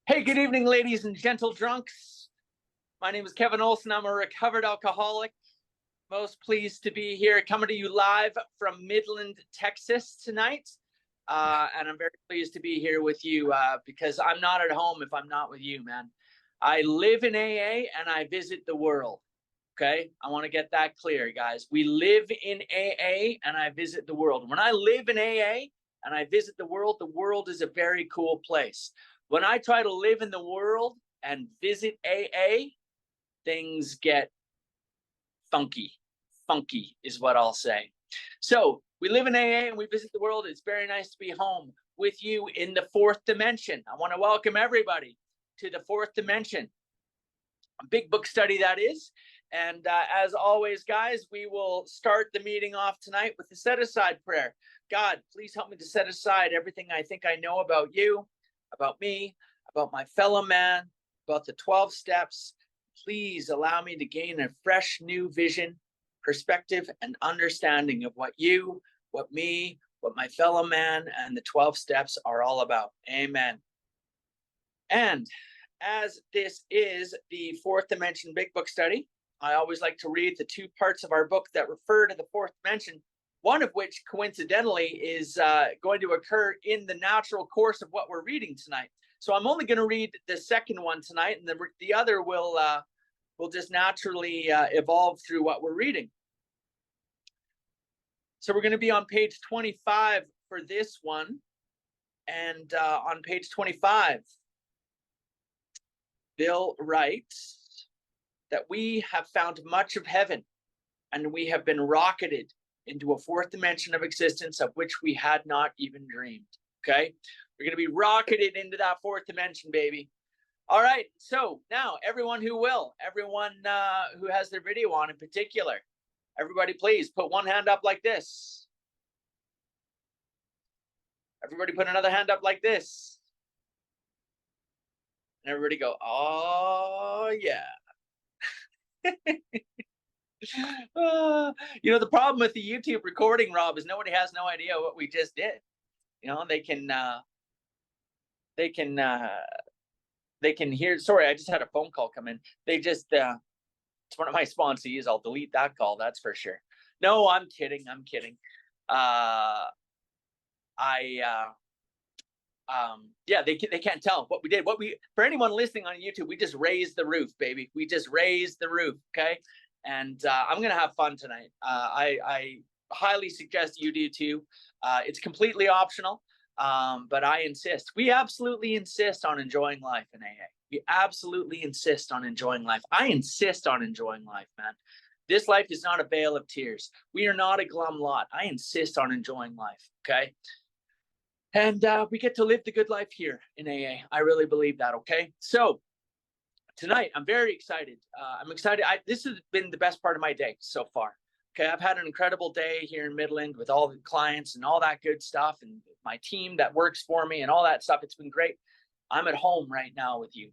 Hey, good evening, ladies and gentle drunks. My name is Kevin Olson. I'm a recovered alcoholic. Most pleased to be here, coming to you live from Midland, Texas tonight. And I'm very pleased to be here with you because I'm not at home if I'm not with you, man. I live in AA and I visit the world. Okay, I want to get that clear, guys. We live in AA and I visit the world. When I live in AA and I visit the world is a very cool place. When I try to live in the world and visit AA, things get funky. Funky is what I'll say. So we live in AA and we visit the world. It's very nice to be home with you in the fourth dimension. I want to welcome everybody to the fourth dimension. A big book study that is. And as always, guys, we will start the meeting off tonight with the set-aside prayer. God, please help me to set aside everything I think I know about you, about me, about my fellow man, about the 12 steps. Please allow me to gain a fresh new vision, perspective, and understanding of what you, what me, what my fellow man, and the 12 steps are all about. Amen. And as this is the fourth dimension big book study, I always like to read the two parts of our book that refer to the fourth dimension, one of which coincidentally is going to occur in the natural course of what we're reading tonight. So I'm only going to read the second one tonight, and the other will just naturally evolve through what we're reading. So we're going to be on page 25 for this one. And on page 25, Bill writes that we have found much of heaven, and we have been rocketed into a fourth dimension of existence of which we had not even dreamed. Okay, we're going to be rocketed into that fourth dimension, baby. All right, so now everyone who has their video on in particular, everybody please put one hand up like this. Everybody put another hand up like this. And everybody go, oh yeah. The problem with the YouTube recording, Rob, is nobody has no idea what we just did. They can hear. Sorry, I just had a phone call come in. It's one of my sponsees. I'll delete that call, that's for sure. No, I'm kidding. Yeah, they can't tell what we did. For anyone listening on YouTube, we just raised the roof, baby. We just raised the roof, okay? And I'm gonna have fun tonight. I highly suggest you do too. It's completely optional, but I insist. We absolutely insist on enjoying life in AA. We absolutely insist on enjoying life. I insist on enjoying life, man. This life is not a vale of tears. We are not a glum lot. I insist on enjoying life, okay? And we get to live the good life here in AA. I really believe that, okay? So tonight, I'm very excited. I'm excited. This has been the best part of my day so far. Okay, I've had an incredible day here in Midland with all the clients and all that good stuff and my team that works for me and all that stuff. It's been great. I'm at home right now with you.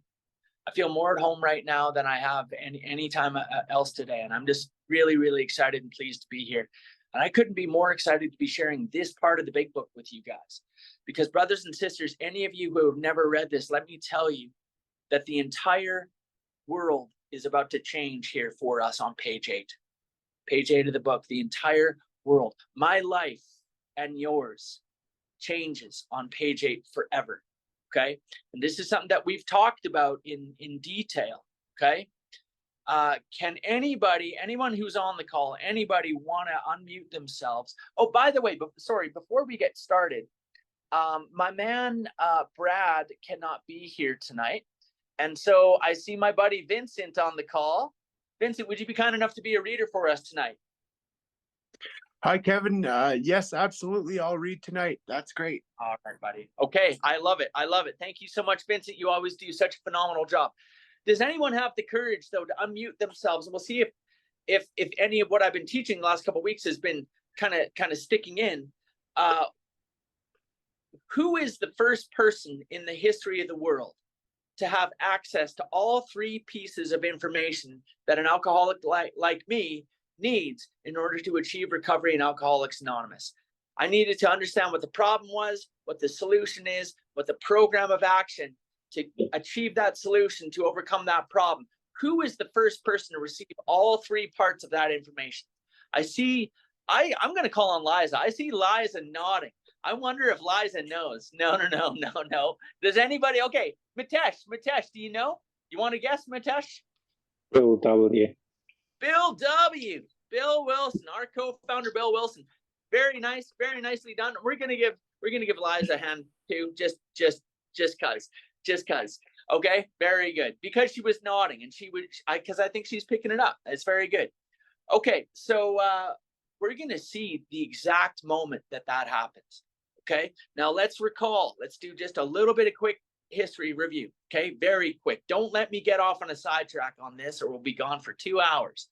I feel more at home right now than I have any time else today. And I'm just really, really excited and pleased to be here. And I couldn't be more excited to be sharing this part of the big book with you guys. Because brothers and sisters, any of you who have never read this, let me tell you that the entire world is about to change here for us on page 8. Page 8 of the book, the entire world. My life and yours changes on page 8 forever, okay? And this is something that we've talked about in detail, okay? Can anyone who's on the call, anybody want to unmute themselves? Oh, by the way, before we get started, my man, Brad, cannot be here tonight. And so I see my buddy Vincent on the call. Vincent, would you be kind enough to be a reader for us tonight? Hi, Kevin. Yes, absolutely. I'll read tonight. That's great. All right, buddy. Okay. I love it. I love it. Thank you so much, Vincent. You always do such a phenomenal job. Does anyone have the courage, though, to unmute themselves? And we'll see if any of what I've been teaching the last couple of weeks has been kind of sticking in. Who is the first person in the history of the world to have access to all 3 pieces of information that an alcoholic like me needs in order to achieve recovery in Alcoholics Anonymous? I needed to understand what the problem was, what the solution is, what the program of action to achieve that solution, to overcome that problem, who is the first person to receive all three parts of that information? I see, I'm going to call on Liza. I see Liza nodding. I wonder if Liza knows. No. Does anybody? Okay, Mitesh, do you know? You want to guess, Mitesh? Bill W. Bill W. Bill Wilson, our co-founder, Bill Wilson. Very nice, very nicely done. We're gonna give Liza a hand too, just cause. Okay, very good. Because she was nodding and because I think she's picking it up. It's very good. Okay, so we're gonna see the exact moment that happens. Okay, now let's recall. Let's do just a little bit of quick history review. Okay, very quick. Don't let me get off on a sidetrack on this, or we'll be gone for 2 hours.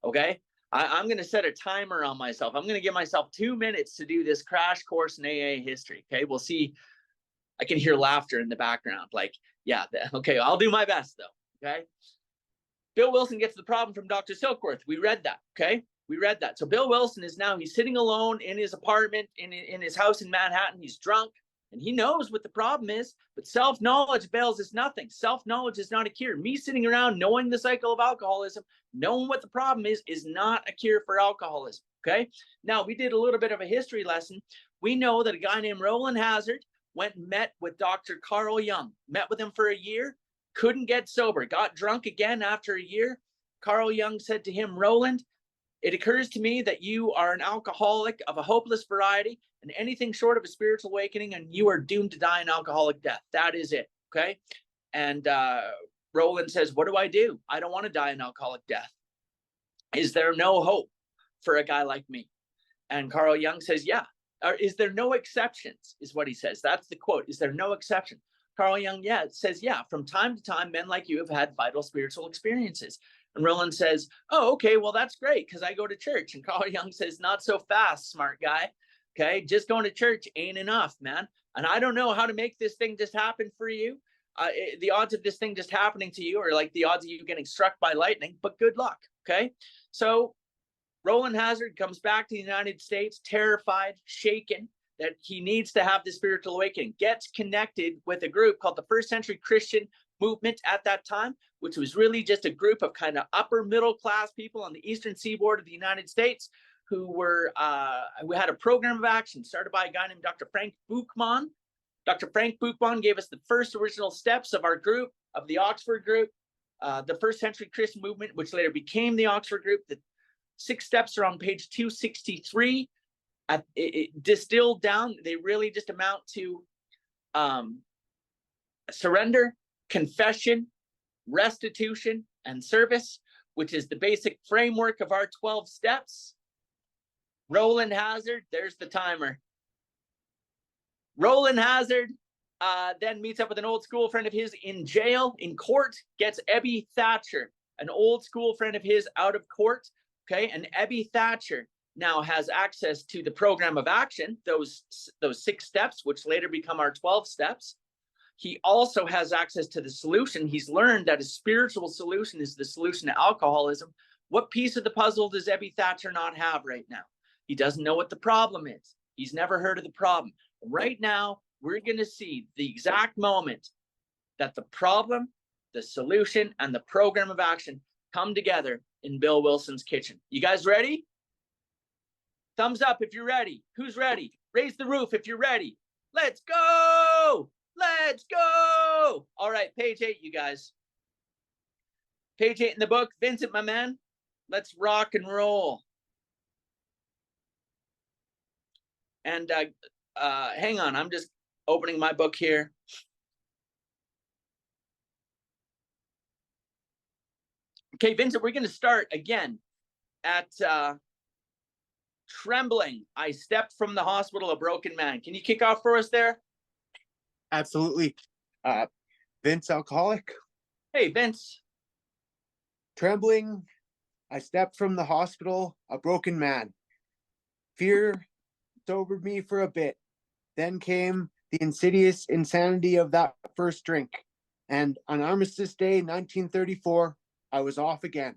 Okay, I'm going to set a timer on myself. I'm going to give myself 2 minutes to do this crash course in AA history. Okay, we'll see. I can hear laughter in the background. Like, yeah, okay, I'll do my best though. Okay, Bill Wilson gets the problem from Dr. Silkworth. We read that. Okay, we read that. So Bill Wilson he's sitting alone in his apartment in his house in Manhattan. He's drunk. And he knows what the problem is, but self-knowledge avails us nothing. Self-knowledge is not a cure. Me sitting around knowing the cycle of alcoholism, knowing what the problem is not a cure for alcoholism, okay? Now, we did a little bit of a history lesson. We know that a guy named Rowland Hazard went and met with Dr. Carl Jung, met with him for a year, couldn't get sober, got drunk again after a year. Carl Jung said to him, Rowland, it occurs to me that you are an alcoholic of a hopeless variety, and anything short of a spiritual awakening, and you are doomed to die an alcoholic death. That is it, okay? And Rowland says, what do? I don't want to die an alcoholic death. Is there no hope for a guy like me? And Carl Jung says, yeah. Or is there no exceptions, is what he says. That's the quote. Is there no exception? Carl Jung, says, yeah, from time to time, men like you have had vital spiritual experiences. And Rowland says, oh, okay, well, that's great, because I go to church. And Carl Jung says, not so fast, smart guy. Okay, just going to church ain't enough, man. And I don't know how to make this thing just happen for you. The odds of this thing just happening to you are like the odds of you getting struck by lightning, but good luck, okay? So Rowland Hazard comes back to the United States, terrified, shaken, that he needs to have the spiritual awakening, gets connected with a group called the First Century Christian Movement at that time, which was really just a group of kind of upper middle class people on the eastern seaboard of the United States who we had a program of action started by a guy named Dr. Frank Buchmann. Dr. Frank Buchmann gave us the first original steps of our group, of the Oxford group, the First Century Christian Movement, which later became the Oxford group. The 6 steps are on page 263. It distilled down, they really just amount to surrender, confession, restitution, and service, which is the basic framework of our 12 steps. Rowland Hazard, there's the timer. Rowland Hazard then meets up with an old school friend of his in jail, in court, gets Ebby Thatcher, an old school friend of his, out of court, okay? And Ebby Thatcher now has access to the program of action, those 6 steps, which later become our 12 steps. He also has access to the solution. He's learned that a spiritual solution is the solution to alcoholism. What piece of the puzzle does Ebby Thatcher not have right now? He doesn't know what the problem is. He's never heard of the problem. Right now, we're going to see the exact moment that the problem, the solution, and the program of action come together in Bill Wilson's kitchen. You guys ready? Thumbs up if you're ready. Who's ready? Raise the roof if you're ready. Let's go! Let's go! All right, page 8, you guys. Page 8 in the book. Vincent, my man, let's rock and roll. And hang on, I'm just opening my book here. Okay, Vincent, we're going to start again at trembling. I stepped from the hospital a broken man. Can you kick off for us there? Absolutely. Vince, alcoholic. Hey, Vince. Trembling, I stepped from the hospital a broken man. Fear sobered me for a bit. Then came the insidious insanity of that first drink. And on Armistice Day, 1934, I was off again.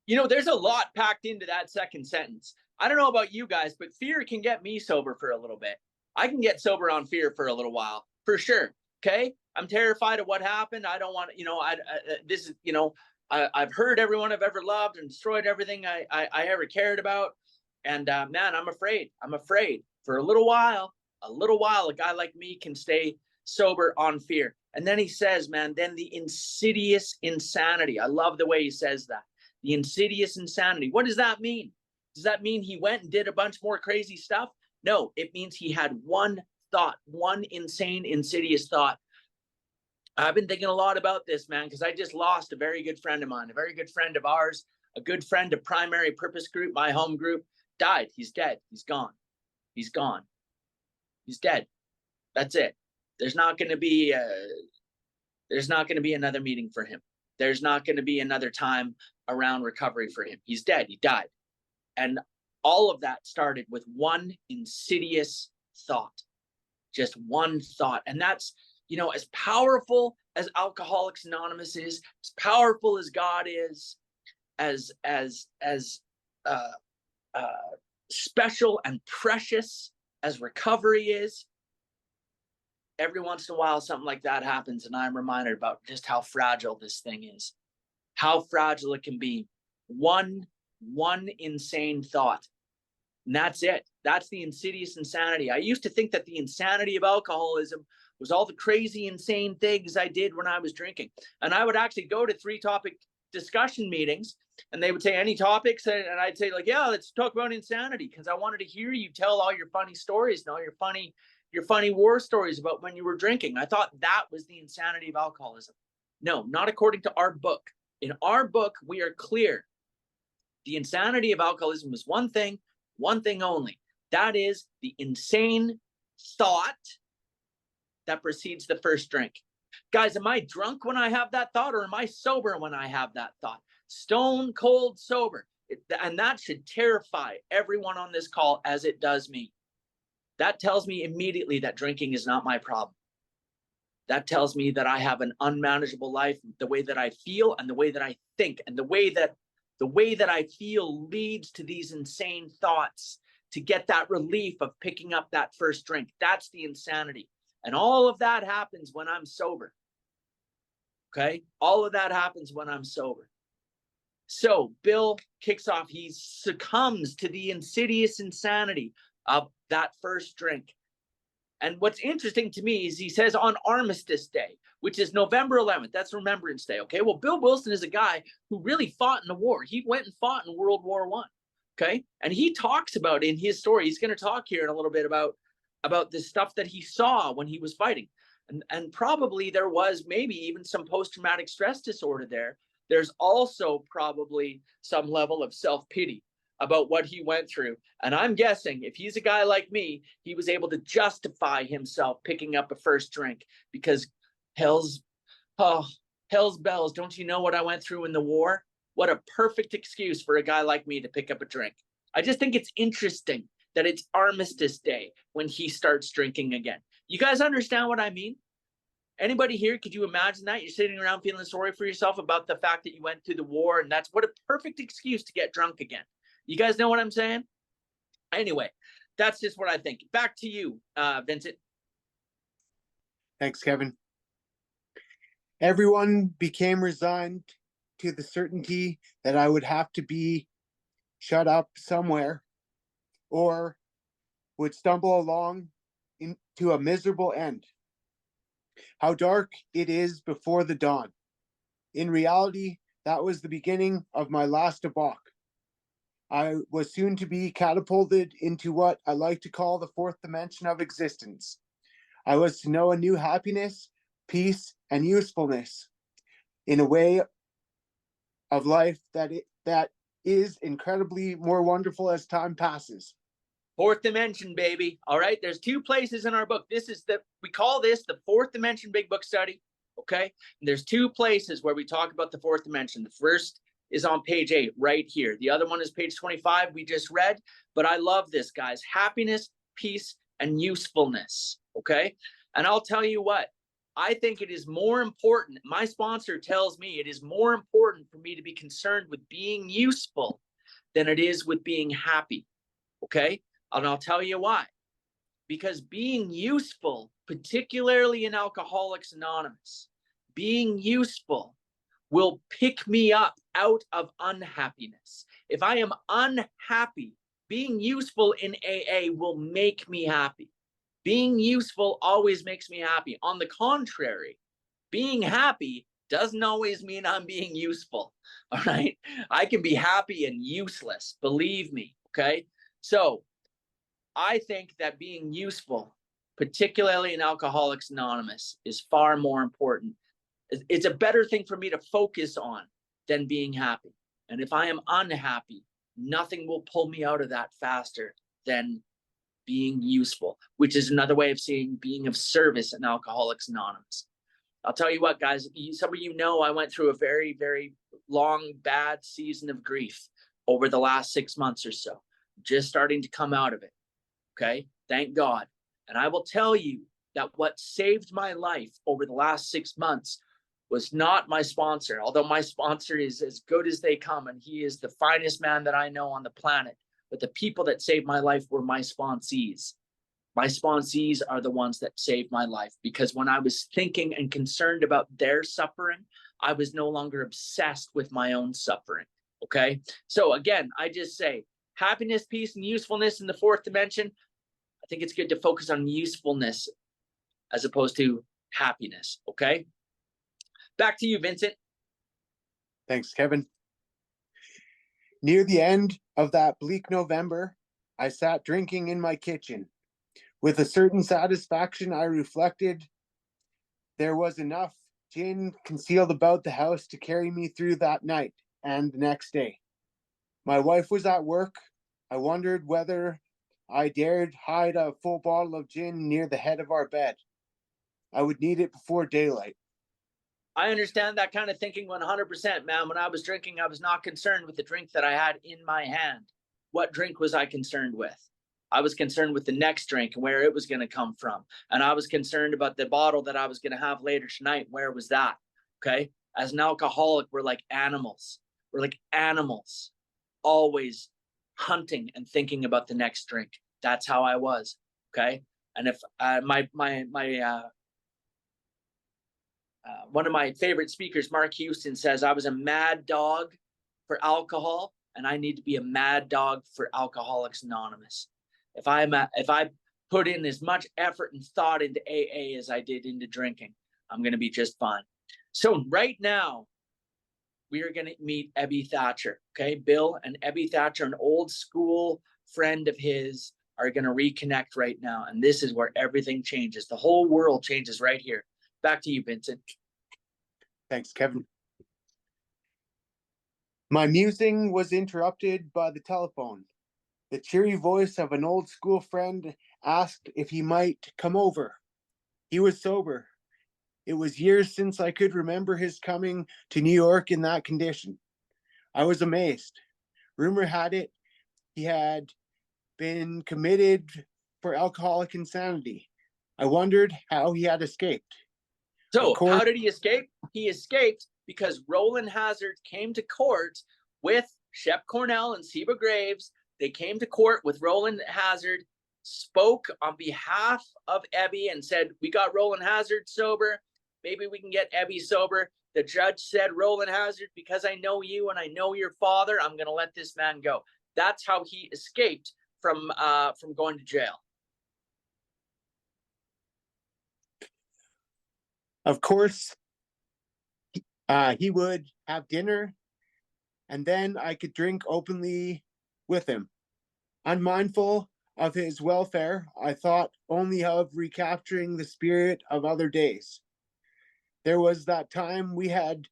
You know, there's a lot packed into that second sentence. I don't know about you guys, but fear can get me sober for a little bit. I can get sober on fear for a little while, for sure. Okay. I'm terrified of what happened. I don't want to, this is, I've hurt everyone I've ever loved and destroyed everything I ever cared about. And man, I'm afraid. I'm afraid for a little while, a guy like me can stay sober on fear. And then he says, man, then the insidious insanity. I love the way he says that. The insidious insanity. What does that mean? Does that mean he went and did a bunch more crazy stuff? No, it means he had one thought, one insane, insidious thought. I've been thinking a lot about this, man, because I just lost a very good friend of mine, a very good friend of ours, a good friend of Primary Purpose Group, my home group, died. He's dead. He's gone. He's gone. He's dead. That's it. There's not going to be another meeting for him. There's not going to be another time around recovery for him. He's dead. He died. And all of that started with one insidious thought, just one thought. And that's, as powerful as Alcoholics Anonymous is, as powerful as God is, as special and precious as recovery is, every once in a while something like that happens, and I'm reminded about just how fragile this thing is, how fragile it can be. One insane thought, and that's it. That's the insidious insanity. I used to think that the insanity of alcoholism was all the crazy, insane things I did when I was drinking. And I would actually go to 3-topic discussion meetings, and they would say, any topics? And I'd say, like, yeah, let's talk about insanity, because I wanted to hear you tell all your funny stories and all your funny war stories about when you were drinking. I thought that was the insanity of alcoholism. No, not according to our book. In our book, we are clear. The insanity of alcoholism is one thing only. That is the insane thought that precedes the first drink. Guys, am I drunk when I have that thought, or am I sober when I have that thought? Stone cold sober. And that should terrify everyone on this call as it does me. That tells me immediately that drinking is not my problem. That tells me that I have an unmanageable life, the way that I feel and the way that I think, and the way that I feel leads to these insane thoughts to get that relief of picking up that first drink. That's the insanity. And all of that happens when I'm sober. Okay? All of that happens when I'm sober. So Bill kicks off. He succumbs to the insidious insanity of that first drink. And what's interesting to me is he says on Armistice Day, which is November 11th. That's Remembrance Day. Okay. Well, Bill Wilson is a guy who really fought in the war. He went and fought in World War I. Okay. And he talks about in his story, he's going to talk here in a little bit about the stuff that he saw when he was fighting. And probably there was maybe even some post-traumatic stress disorder there. There's also probably some level of self-pity about what he went through. And I'm guessing if he's a guy like me, he was able to justify himself picking up a first drink because hell's bells, don't you know what I went through in the war? What a perfect excuse for a guy like me to pick up a drink. I just think it's interesting that it's Armistice Day when he starts drinking again. You guys understand what I mean? Anybody here, could you imagine that? You're sitting around feeling sorry for yourself about the fact that you went through the war, and that's what a perfect excuse to get drunk again. You guys know what I'm saying? Anyway, that's just what I think. Back to you, Vincent. Thanks, Kevin. Everyone became resigned to the certainty that I would have to be shut up somewhere or would stumble along into a miserable end. How dark it is before the dawn. In reality, that was the beginning of my last debauch. I was soon to be catapulted into what I like to call the fourth dimension of existence. I was to know a new happiness, peace, and usefulness in a way of life that is incredibly more wonderful as time passes. Fourth dimension, baby. All right. There's 2 places in our book. We call this the fourth dimension big book study. Okay. And there's 2 places where we talk about the fourth dimension. The first is on page 8 right here. The other one is page 25 we just read, but I love this, guys. Happiness, peace, and usefulness. Okay. And I'll tell you what, I think it is more important. My sponsor tells me it is more important for me to be concerned with being useful than it is with being happy. Okay. And I'll tell you why. because being useful, particularly in Alcoholics Anonymous, being useful will pick me up out of unhappiness. If I am unhappy, being useful in AA will make me happy. Being useful always makes me happy. On the contrary, being happy doesn't always mean I'm being useful. All right. I can be happy and useless. Believe me. Okay. So I think that being useful, particularly in Alcoholics Anonymous, is far more important. It's a better thing for me to focus on than being happy. And if I am unhappy, nothing will pull me out of that faster than being useful, which is another way of seeing being of service in Alcoholics Anonymous. I'll tell you what, guys, some of you know I went through a very, very long, bad season of grief over the last 6 months or so, just starting to come out of it. Okay, thank God. And I will tell you that what saved my life over the last 6 months was not my sponsor, although my sponsor is as good as they come, and he is the finest man that I know on the planet. But the people that saved my life were my sponsees. My sponsees are the ones that saved my life, because when I was thinking and concerned about their suffering, I was no longer obsessed with my own suffering. Okay. So again, I just say happiness, peace, and usefulness in the fourth dimension. I think it's good to focus on usefulness as opposed to happiness. Okay. Back to you, Vincent. Thanks, Kevin. Near the end of that bleak November, I sat drinking in my kitchen. With a certain satisfaction, I reflected there was enough gin concealed about the house to carry me through that night and the next day. My wife was at work. I wondered whether I dared hide a full bottle of gin near the head of our bed. I would need it before daylight. I understand that kind of thinking 100%, man. When I was drinking, I was not concerned with the drink that I had in my hand. What drink was I concerned with? I was concerned with the next drink and where it was going to come from. And I was concerned about the bottle that I was going to have later tonight. Where was that? Okay. As an alcoholic, we're like animals. We're like animals, always hunting and thinking about the next drink. That's how I was. Okay. And if one of my favorite speakers, Mark Houston, says I was a mad dog for alcohol, and I need to be a mad dog for Alcoholics Anonymous. If I put in as much effort and thought into AA as I did into drinking, I'm going to be just fine. So right now, we are going to meet Ebby Thatcher. Okay, Bill and Ebby Thatcher, an old school friend of his, are going to reconnect right now, and this is where everything changes. The whole world changes right here. Back to you, Vincent. Thanks, Kevin. My musing was interrupted by the telephone. The cheery voice of an old school friend asked if he might come over. He was sober. It was years since I could remember his coming to New York in that condition. I was amazed. Rumor had it he had been committed for alcoholic insanity. I wondered how he had escaped. So how did he escape? He escaped because Roland Hazard came to court with Shep Cornell and Seba Graves. They came to court with Roland Hazard, spoke on behalf of Ebby and said, we got Roland Hazard sober. Maybe we can get Ebby sober. The judge said, Roland Hazard, because I know you and I know your father, I'm going to let this man go. That's how he escaped from going to jail. Of course, he would have dinner, and then I could drink openly with him. Unmindful of his welfare, I thought only of recapturing the spirit of other days. There was that time we had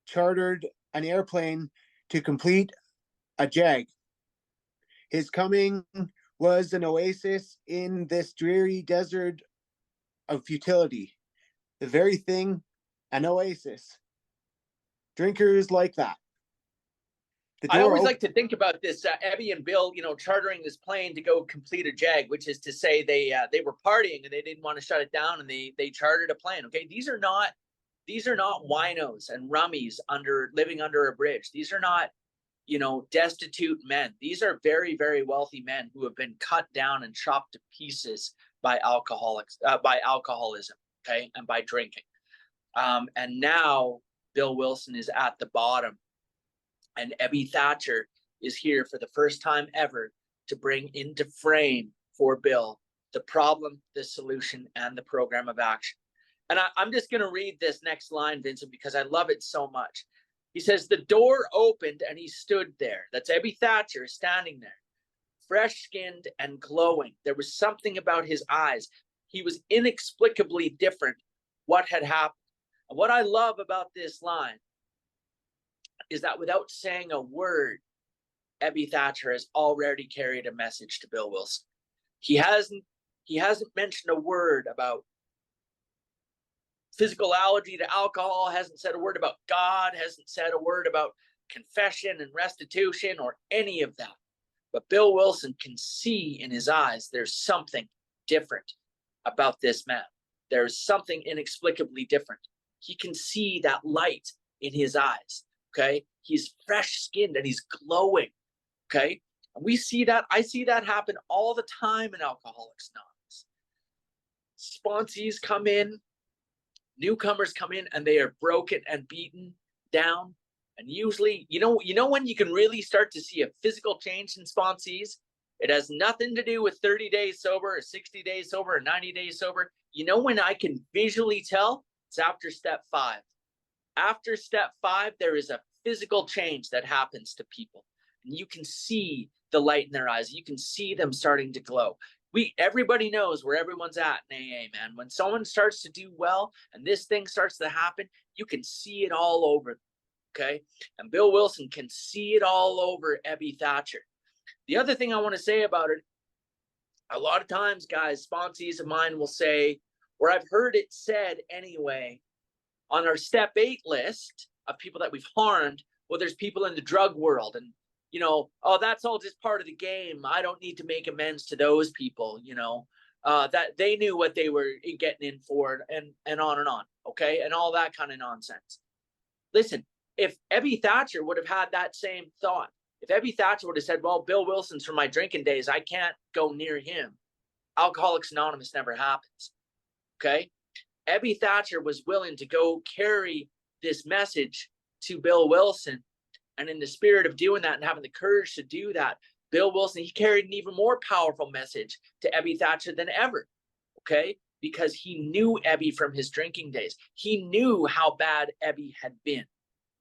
chartered an airplane to complete a JAG. His coming was an oasis in this dreary desert of futility. The very thing, an oasis. Drinkers like that. I always like to think about this, Ebby and Bill, chartering this plane to go complete a JAG, which is to say they were partying and they didn't want to shut it down, and they chartered a plane. Okay, these are not winos and rummies living under a bridge. These are not destitute men. These are very, very wealthy men who have been cut down and chopped to pieces by alcoholism, okay, and by drinking. And now Bill Wilson is at the bottom, and Ebby Thatcher is here for the first time ever to bring into frame for Bill the problem, the solution, and the program of action. And I'm just going to read this next line, Vincent, because I love it so much. He says, the door opened and he stood there. That's Ebby Thatcher standing there, fresh-skinned and glowing. There was something about his eyes. He was inexplicably different. What had happened? And what I love about this line is that without saying a word, Ebby Thatcher has already carried a message to Bill Wilson. He hasn't mentioned a word about physical allergy to alcohol, hasn't said a word about God, hasn't said a word about confession and restitution or any of that. But Bill Wilson can see in his eyes there's something different about this man. There's something inexplicably different. He can see that light in his eyes, okay? He's fresh-skinned and he's glowing, okay? And we see that, I see that happen all the time in Alcoholics Anonymous. Sponsees come in, newcomers come in, and they are broken and beaten down. And usually, you know when you can really start to see a physical change in sponsees? It has nothing to do with 30 days sober or 60 days sober or 90 days sober. You know when I can visually tell? It's after step 5. After step 5, there is a physical change that happens to people. And you can see the light in their eyes. You can see them starting to glow. Everybody knows where everyone's at in AA, man. When someone starts to do well and this thing starts to happen, you can see it all over them, okay? And Bill Wilson can see it all over Ebby Thatcher. The other thing I want to say about it, a lot of times, guys, sponsees of mine will say, or I've heard it said anyway, on our step 8 list of people that we've harmed, well, there's people in the drug world, and oh, that's all just part of the game. I don't need to make amends to those people, that they knew what they were getting in for, and on and on, okay? And all that kind of nonsense. Listen, if Ebby Thatcher would have had that same thought, if Ebby Thatcher would have said, well, Bill Wilson's from my drinking days, I can't go near him, Alcoholics Anonymous never happens, okay? Ebby Thatcher was willing to go carry this message to Bill Wilson. And in the spirit of doing that and having the courage to do that, Bill Wilson, he carried an even more powerful message to Ebby Thatcher than ever, okay? Because he knew Ebby from his drinking days. He knew how bad Ebby had been,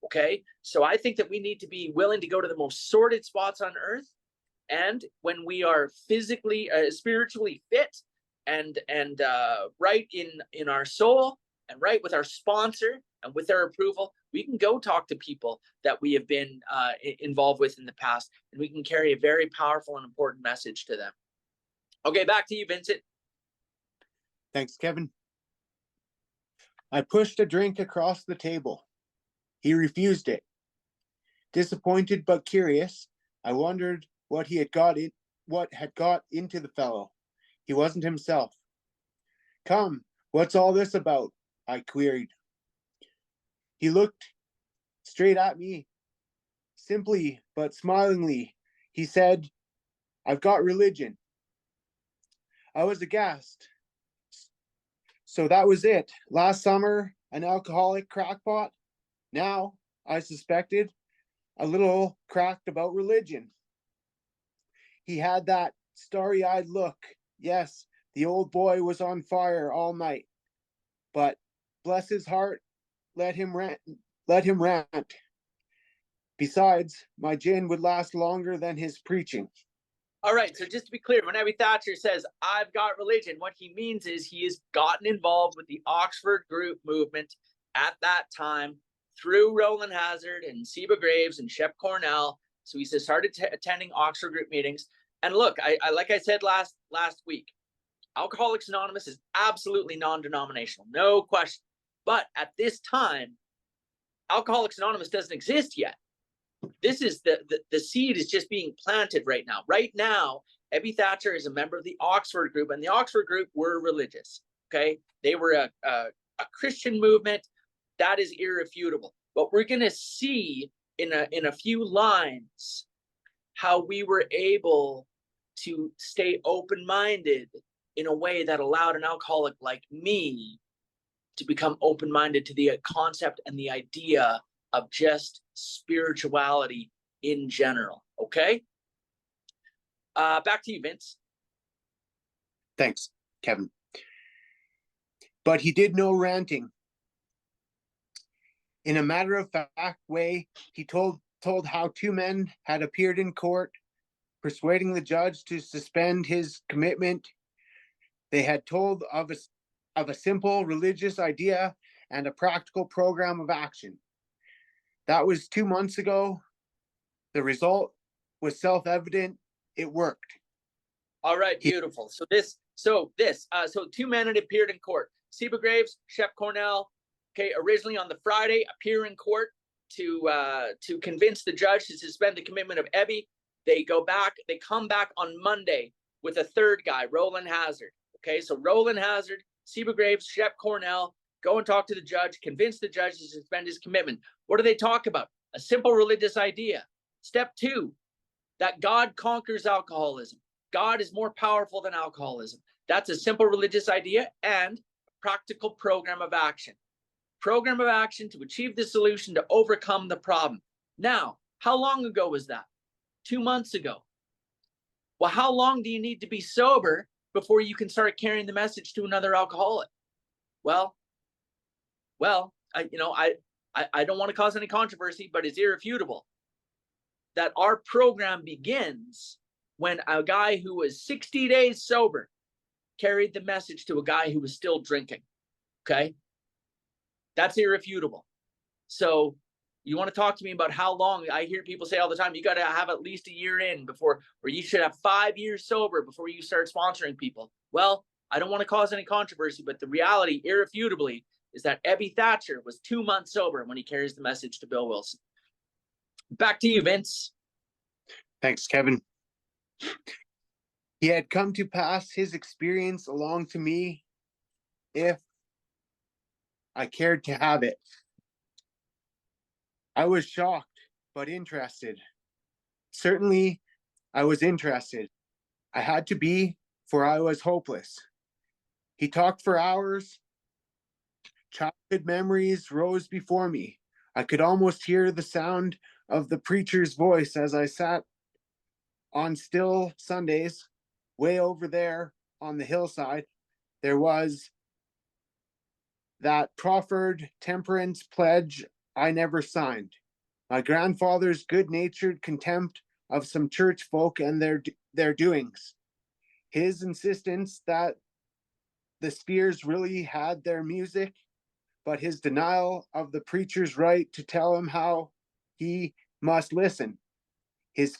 okay? So I think that we need to be willing to go to the most sordid spots on earth. And when we are physically, spiritually fit and right in our soul and right with our sponsor and with their approval, we can go talk to people that we have been involved with in the past, and we can carry a very powerful and important message to them. Okay, back to you, Vincent. Thanks, Kevin. I pushed a drink across the table. He refused it. Disappointed but curious, I wondered what had got into the fellow. He wasn't himself. Come, what's all this about? I queried. He looked straight at me. Simply but smilingly, he said, I've got religion. I was aghast. So that was it. Last summer, an alcoholic crackpot. Now, I suspected, a little cracked about religion. He had that starry-eyed look. Yes, the old boy was on fire all night. But bless his heart, let him rant. Besides, my gin would last longer than his preaching. All right, so just to be clear, when Ebby Thatcher says, I've got religion, what he means is he has gotten involved with the Oxford group movement at that time through Roland Hazard and Seba Graves and Shep Cornell. So he started attending Oxford group meetings. And look, I like I said last week, Alcoholics Anonymous is absolutely non-denominational, no question. But at this time, Alcoholics Anonymous doesn't exist yet. This is the seed is just being planted right now. Right now, Ebby Thatcher is a member of the Oxford group, and the Oxford group were religious. Okay, they were a Christian movement. That is irrefutable. But we're going to see in a few lines how we were able to stay open-minded in a way that allowed an alcoholic like me to become open-minded to the concept and the idea of just spirituality in general. Okay? Back to you, Vince. Thanks, Kevin. But he did no ranting. In a matter-of-fact way, he told how two men had appeared in court, persuading the judge to suspend his commitment. They had told of a simple religious idea and a practical program of action. That was 2 months ago. The result was self-evident. It worked. All right, beautiful. So two men had appeared in court. Seba Graves, Shep Cornell, okay, originally on the Friday, appear in court to convince the judge to suspend the commitment of Ebby. They come back on Monday with a third guy, Roland Hazard. Okay, so Roland Hazard, Seba Graves, Shep Cornell, go and talk to the judge, convince the judge to suspend his commitment. What do they talk about? A simple religious idea. Step 2, that God conquers alcoholism. God is more powerful than alcoholism. That's a simple religious idea and practical program of action. Program of action to achieve the solution to overcome the problem. Now, how long ago was that? 2 months ago. Well, how long do you need to be sober before you can start carrying the message to another alcoholic? Well, I don't want to cause any controversy, but it's irrefutable that our program begins when a guy who was 60 days sober carried the message to a guy who was still drinking. Okay? That's irrefutable. So you want to talk to me about how long? I hear people say all the time, you got to have at least a year in before, or you should have 5 years sober before you start sponsoring people. Well, I don't want to cause any controversy, but the reality, irrefutably, is that Ebby Thatcher was 2 months sober when he carries the message to Bill Wilson. Back to you, Vince. Thanks, Kevin. He had come to pass his experience along to me if I cared to have it. I was shocked, but interested. Certainly, I was interested. I had to be, for I was hopeless. He talked for hours. Childhood memories rose before me. I could almost hear the sound of the preacher's voice as I sat on still Sundays, way over there on the hillside. There was that proffered temperance pledge I never signed. My grandfather's good-natured contempt of some church folk and their doings. His insistence that the Spears really had their music, but his denial of the preacher's right to tell him how he must listen. His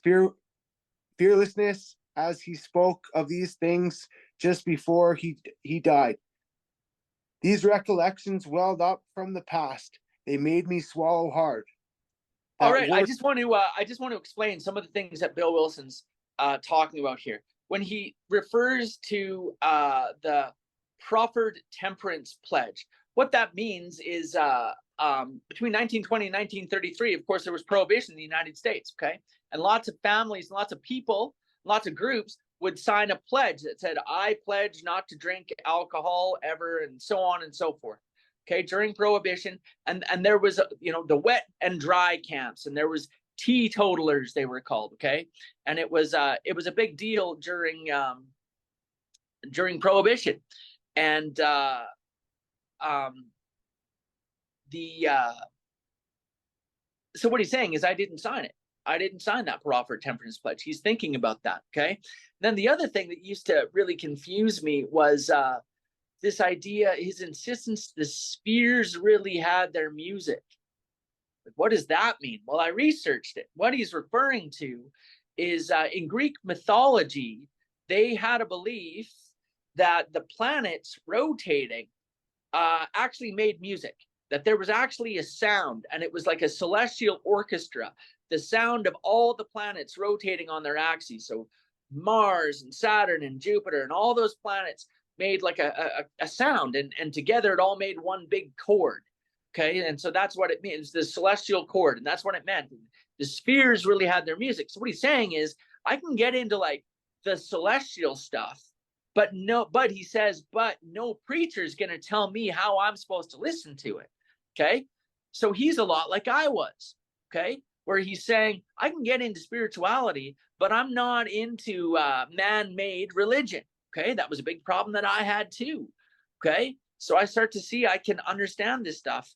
fearlessness as he spoke of these things just before he died. These recollections welled up from the past. They made me swallow hard. All right, I just want to explain some of the things that Bill Wilson's talking about here. When he refers to the proffered temperance pledge, what that means is between 1920 and 1933, of course, there was prohibition in the United States, okay? And lots of families, lots of people, lots of groups would sign a pledge that said, I pledge not to drink alcohol ever, and so on and so forth. Okay, during Prohibition, and there was the wet and dry camps, and there was teetotalers, they were called. Okay, and it was a big deal during Prohibition, and so what he's saying is, I didn't sign it. I didn't sign that proffered temperance pledge. He's thinking about that. Okay, then the other thing that used to really confuse me was this idea, his insistence the Spears really had their music. What does that mean? Well, I researched it. What he's referring to is in Greek mythology, they had a belief that the planets rotating actually made music, that there was actually a sound, and it was like a celestial orchestra, the sound of all the planets rotating on their axes. So Mars and Saturn and Jupiter and all those planets made like a sound, and together it all made one big chord. Okay, and so that's what it means, the celestial chord, and that's what it meant. The spheres really had their music. So what he's saying is, I can get into like the celestial stuff, but he says, but no preacher is going to tell me how I'm supposed to listen to it. Okay, so he's a lot like I was. Okay, where he's saying, I can get into spirituality, but I'm not into man-made religion. Okay, that was a big problem that I had too. Okay, so I start to see I can understand this stuff.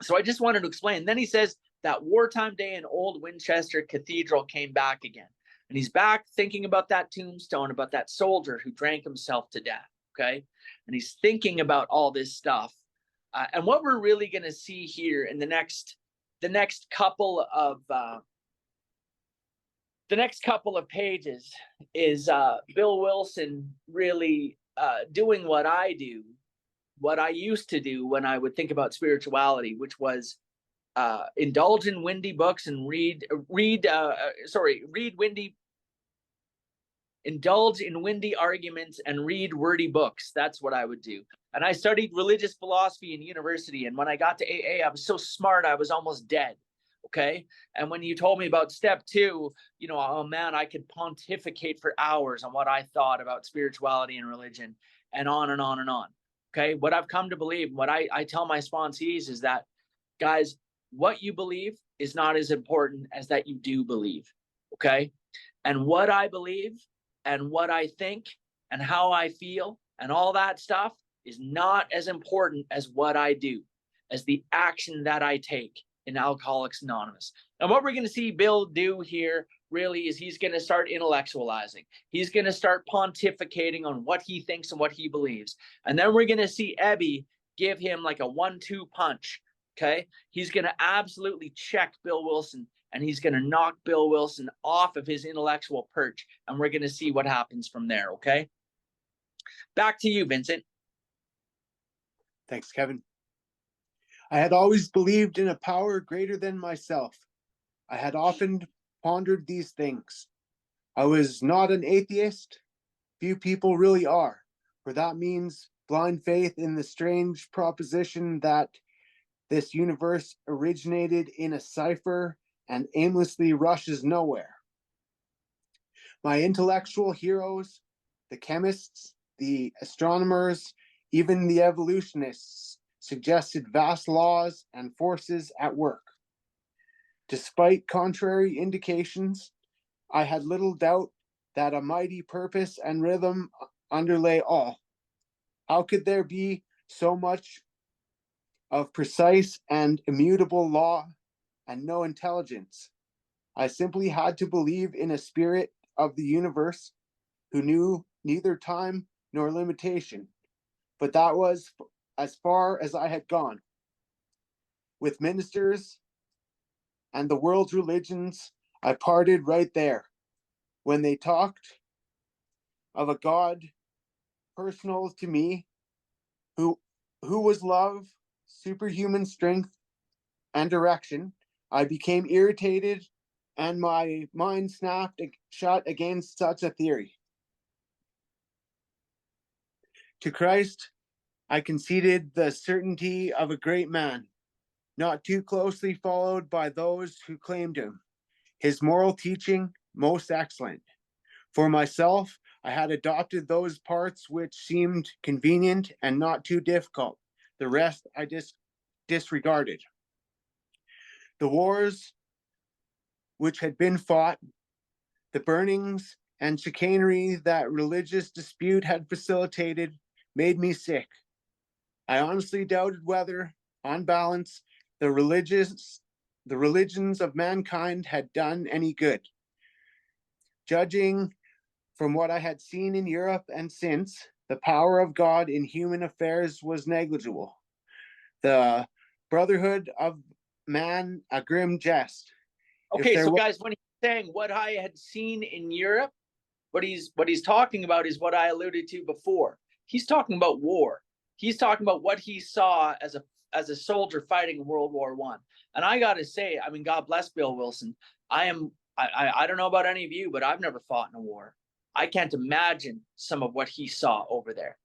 So I just wanted to explain. Then he says that wartime day in Old Winchester Cathedral came back again. And he's back thinking about that tombstone, about that soldier who drank himself to death. Okay. And he's thinking about all this stuff. And what we're really going to see here in the next couple of pages is Bill Wilson really doing what I do, what I used to do when I would think about spirituality, which was indulge in windy books and indulge in windy arguments and read wordy books. That's what I would do. And I studied religious philosophy in university. And when I got to AA, I was so smart, I was almost dead. Okay. And when you told me about step 2, you know, oh man, I could pontificate for hours on what I thought about spirituality and religion, and on and on and on. Okay. What I've come to believe, what I tell my sponsees is that, guys, what you believe is not as important as that you do believe. Okay. And what I believe and what I think and how I feel and all that stuff is not as important as what I do, as the action that I take in Alcoholics Anonymous. And what we're going to see Bill do here really is he's going to start intellectualizing. He's going to start pontificating on what he thinks and what he believes. And then we're going to see Ebby give him like a 1-2 punch. Okay. He's going to absolutely check Bill Wilson, and he's going to knock Bill Wilson off of his intellectual perch. And we're going to see what happens from there. Okay. Back to you, Vincent. Thanks, Kevin. I had always believed in a power greater than myself. I had often pondered these things. I was not an atheist. Few people really are, for that means blind faith in the strange proposition that this universe originated in a cipher and aimlessly rushes nowhere. My intellectual heroes, the chemists, the astronomers, even the evolutionists, suggested vast laws and forces at work. Despite contrary indications, I had little doubt that a mighty purpose and rhythm underlay all. How could there be so much of precise and immutable law and no intelligence? I simply had to believe in a spirit of the universe who knew neither time nor limitation, but that was as far as I had gone. With ministers and the world's religions, I parted right there. When they talked of a God personal to me, who was love, superhuman strength, and direction, I became irritated, and my mind snapped shut against such a theory. To Christ, I conceded the certainty of a great man, not too closely followed by those who claimed him. His moral teaching, most excellent. For myself, I had adopted those parts which seemed convenient and not too difficult. The rest I disregarded. The wars which had been fought, the burnings and chicanery that religious dispute had facilitated made me sick. I honestly doubted whether, on balance, the religions of mankind had done any good. Judging from what I had seen in Europe and since, the power of God in human affairs was negligible. The brotherhood of man, a grim jest. Okay, so guys, when he's saying what I had seen in Europe, what he's talking about is what I alluded to before. He's talking about war. He's talking about what he saw as a soldier fighting in World War I. And I got to say, I mean, God bless Bill Wilson. I don't know about any of you, but I've never fought in a war. I can't imagine some of what he saw over there.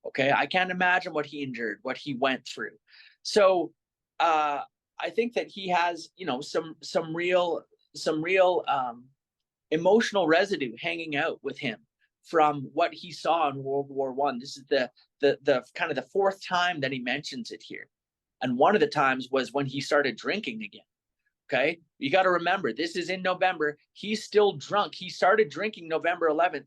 Okay, I can't imagine what he endured, what he went through. So I think that he has, you know, some real emotional residue hanging out with him from what he saw in World War I. This is the kind of the fourth time that he mentions it here. And one of the times was when he started drinking again. Okay. You got to remember, this is in November. He's still drunk. He started drinking November 11th.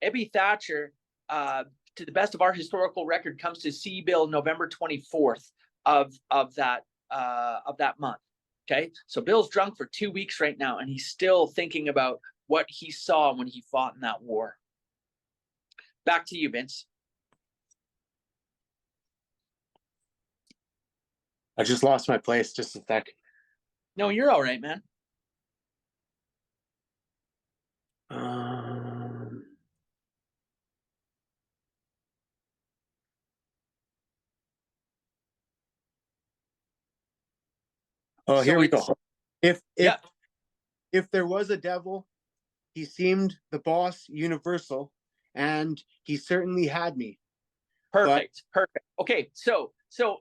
Ebby Thatcher, to the best of our historical record, comes to see Bill November 24th of that month. Okay. So Bill's drunk for 2 weeks right now, and he's still thinking about what he saw when he fought in that war. Back to you, Vince. I just lost my place. Just a sec. No, you're all right, man. Oh, So here we it's- go. Yeah. If there was a devil, he seemed the boss universal, and he certainly had me. Perfect. Perfect. Okay. So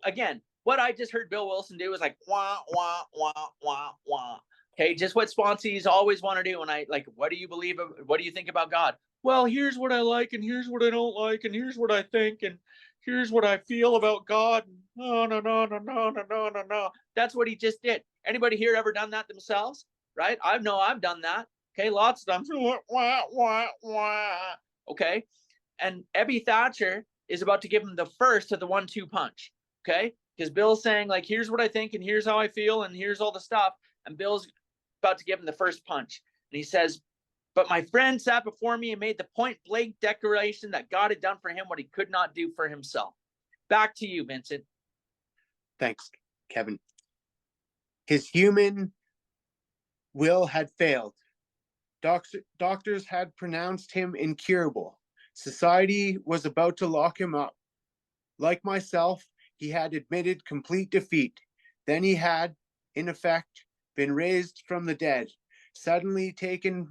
again, what I just heard Bill Wilson do is like wah wah wah wah wah. Okay, just what Swanseas always want to do. And I like, what do you believe? What do you think about God? Well, here's what I like, and here's what I don't like, and here's what I think, and here's what I feel about God. No, no, no, no, no, no, no, no, no. That's what he just did. Anybody here ever done that themselves? Right? I've done that. Okay, lots of times. Wah, wah, wah, wah. Okay, and Ebby Thatcher is about to give him the first of the 1-2 punch. Okay, because Bill's saying like, here's what I think, and here's how I feel, and here's all the stuff, and Bill's about to give him the first punch, and he says, but my friend sat before me and made the point blank declaration that God had done for him what he could not do for himself. Back to you, Vincent. Thanks, Kevin. His human will had failed. Doctors had pronounced him incurable. Society was about to lock him up. Like myself, he had admitted complete defeat. Then he had, in effect, been raised from the dead, suddenly taken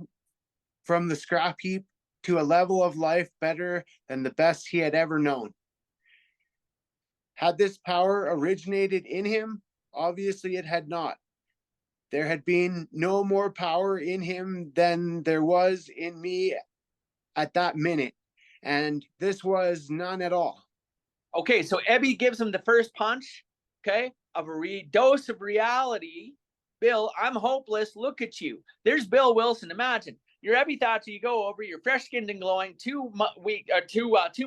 from the scrap heap to a level of life better than the best he had ever known. Had this power originated in him? Obviously it had not. There had been no more power in him than there was in me at that minute, and this was none at all. Okay, so Ebby gives him the first punch, okay, of a dose of reality. Bill, I'm hopeless. Look at you. There's Bill Wilson. Imagine you're Ebby Thatcher. You go over. You're fresh skinned and glowing. 2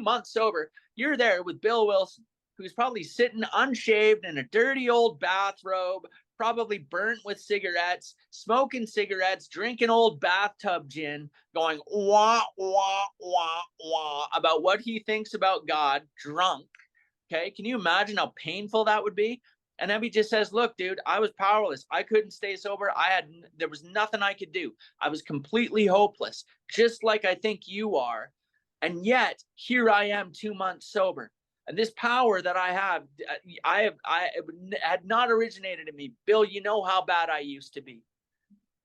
months sober. You're there with Bill Wilson, who's probably sitting unshaved in a dirty old bathrobe, probably burnt with cigarettes, smoking cigarettes, drinking old bathtub gin, going wah wah wah wah about what he thinks about God, drunk. Okay, can you imagine how painful that would be? And Ebby just says, look, dude, I was powerless. I couldn't stay sober. There was nothing I could do. I was completely hopeless, just like I think you are. And yet here I am 2 months sober. And this power that I had not originated in me. Bill, you know how bad I used to be.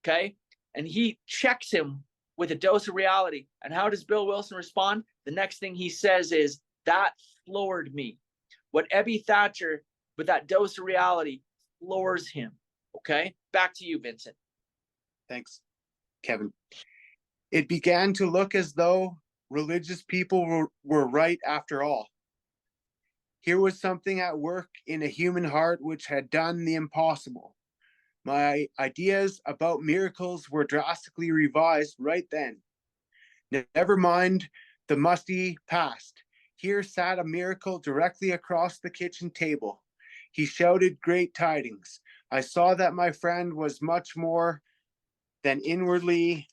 Okay. And he checks him with a dose of reality. And how does Bill Wilson respond? The next thing he says is, that floored me. What Ebby Thatcher, with that dose of reality, floors him. Okay. Back to you, Vincent. Thanks, Kevin. It began to look as though religious people were right after all. Here was something at work in a human heart which had done the impossible. My ideas about miracles were drastically revised right then. Never mind the musty past. Here sat a miracle directly across the kitchen table. He shouted great tidings. I saw that my friend was much more than inwardly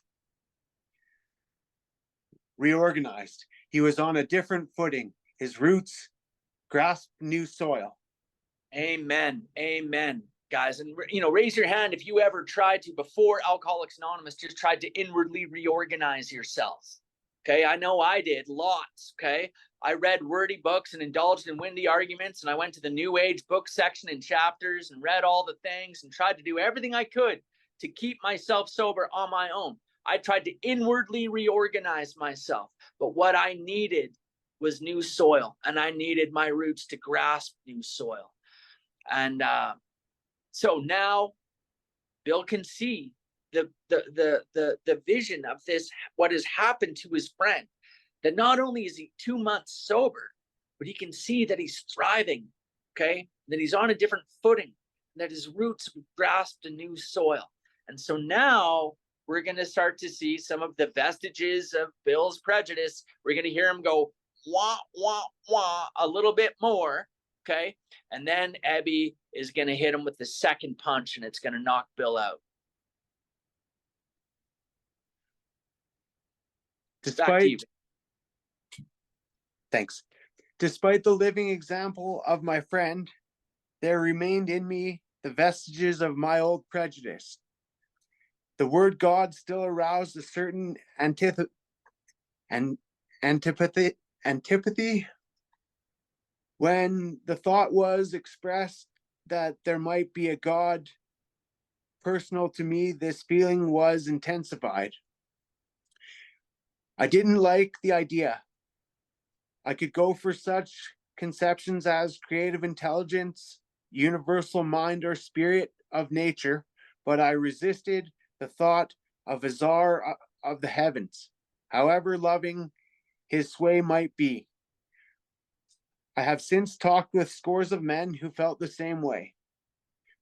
reorganized. He was on a different footing. His roots grasped new soil. Amen. Amen, guys. And, raise your hand if you ever tried to, before Alcoholics Anonymous, just tried to inwardly reorganize yourself. Okay. I know I did lots. Okay. I read wordy books and indulged in windy arguments, and I went to the New Age book section and chapters and read all the things and tried to do everything I could to keep myself sober on my own. I tried to inwardly reorganize myself, but what I needed was new soil, and I needed my roots to grasp new soil. And So now Bill can see the vision of this, what has happened to his friend, that not only is he 2 months sober, but he can see that he's thriving, okay? That he's on a different footing, that his roots have grasped a new soil. And so now we're going to start to see some of the vestiges of Bill's prejudice. We're going to hear him go, wah, wah, wah, a little bit more, okay? And then Ebby is going to hit him with the second punch, and it's going to knock Bill out. Back to you. Thanks. Despite the living example of my friend, there remained in me the vestiges of my old prejudice. The word God still aroused a certain antipathy when the thought was expressed that there might be a God personal to me. This feeling was intensified. I didn't like the idea. I could go for such conceptions as creative intelligence, universal mind, or spirit of nature, but I resisted the thought of a czar of the heavens, however loving his sway might be. I have since talked with scores of men who felt the same way.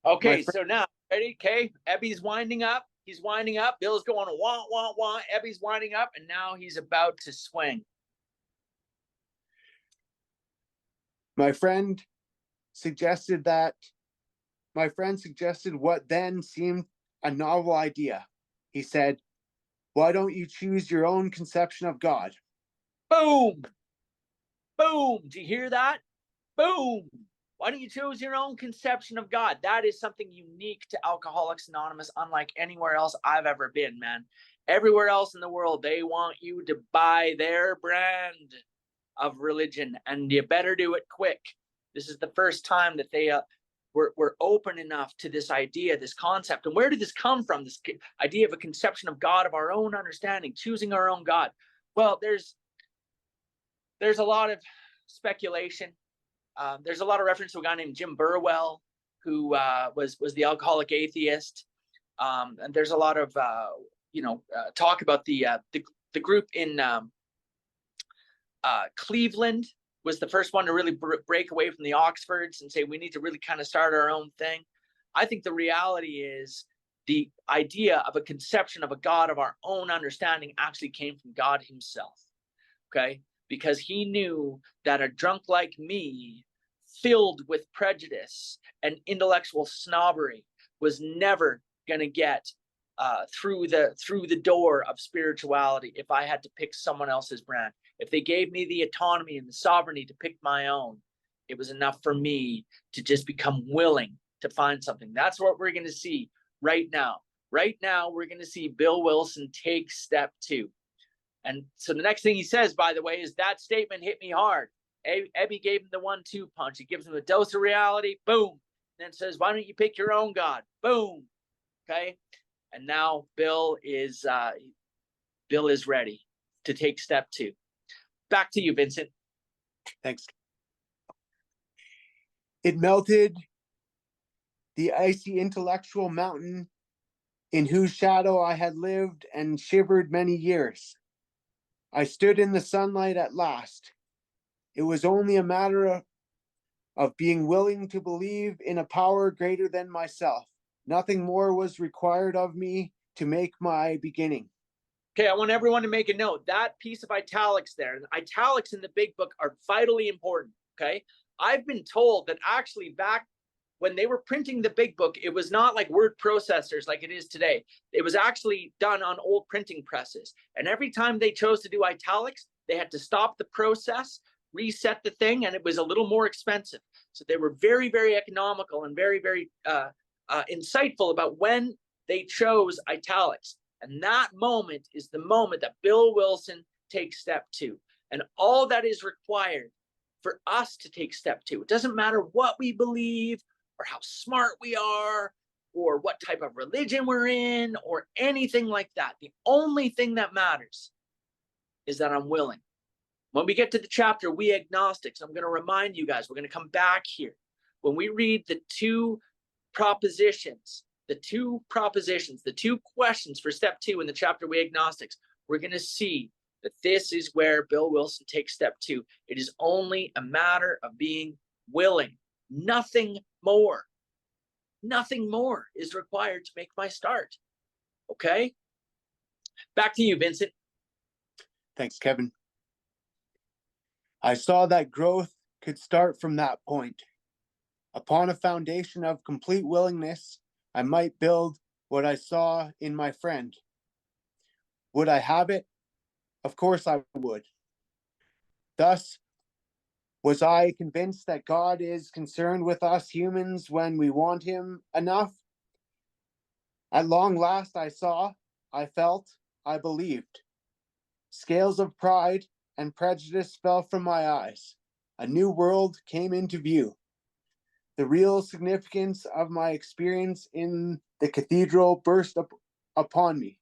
Okay, so now, ready? Okay, Ebby's winding up. He's winding up. Bill's going wah, wah, wah. Ebby's winding up, and now he's about to swing. My friend suggested what then seemed a novel idea. He said, "Why don't you choose your own conception of God?" Boom! Boom! Do you hear that? Boom! Why don't you choose your own conception of God? That is something unique to Alcoholics Anonymous, unlike anywhere else I've ever been, man. Everywhere else in the world, they want you to buy their brand of religion, and you better do it quick. This is the first time that they were open enough to this idea, this concept. And where did this come from? This idea of a conception of God, of our own understanding, choosing our own God. Well, there's a lot of speculation. There's a lot of reference to a guy named Jim Burwell, who was the alcoholic atheist. And there's a lot of talk about the group in Cleveland was the first one to really break away from the Oxfords and say we need to really kind of start our own thing. I think the reality is the idea of a conception of a God of our own understanding actually came from God himself, okay? Because he knew that a drunk like me, filled with prejudice and intellectual snobbery, was never going to get through the door of spirituality if I had to pick someone else's brand. If they gave me the autonomy and the sovereignty to pick my own, it was enough for me to just become willing to find something. That's what we're going to see right now. Right now, we're going to see Bill Wilson take step 2. And so the next thing he says, by the way, is that statement hit me hard. Ebby gave him the 1-2 punch. He gives him a dose of reality. Boom. And then says, why don't you pick your own God? Boom. Okay. And now Bill is ready to take step 2. Back to you, Vincent. Thanks. It melted the icy intellectual mountain in whose shadow I had lived and shivered many years. I stood in the sunlight at last. It was only a matter of being willing to believe in a power greater than myself. Nothing more was required of me to make my beginning. Okay, I want everyone to make a note. That piece of italics there, and italics in the big book are vitally important, okay? I've been told that actually back when they were printing the big book, it was not like word processors like it is today. It was actually done on old printing presses. And every time they chose to do italics, they had to stop the process, reset the thing, and it was a little more expensive. So they were very, very economical and very, very insightful about when they chose italics. And that moment is the moment that Bill Wilson takes step 2. And all that is required for us to take step 2. It doesn't matter what we believe or how smart we are or what type of religion we're in or anything like that. The only thing that matters is that I'm willing. When we get to the chapter, We Agnostics, I'm going to remind you guys, we're going to come back here. When we read the 2 propositions, the two questions for step 2 in the chapter We Agnostics, we're going to see that this is where Bill Wilson takes step 2. It is only a matter of being willing. Nothing more. Nothing more is required to make my start. Okay? Back to you, Vincent. Thanks, Kevin. I saw that growth could start from that point. Upon a foundation of complete willingness, I might build what I saw in my friend. Would I have it? Of course I would. Thus, was I convinced that God is concerned with us humans when we want him enough? At long last I saw, I felt, I believed. Scales of pride and prejudice fell from my eyes. A new world came into view. The real significance of my experience in the cathedral burst upon me.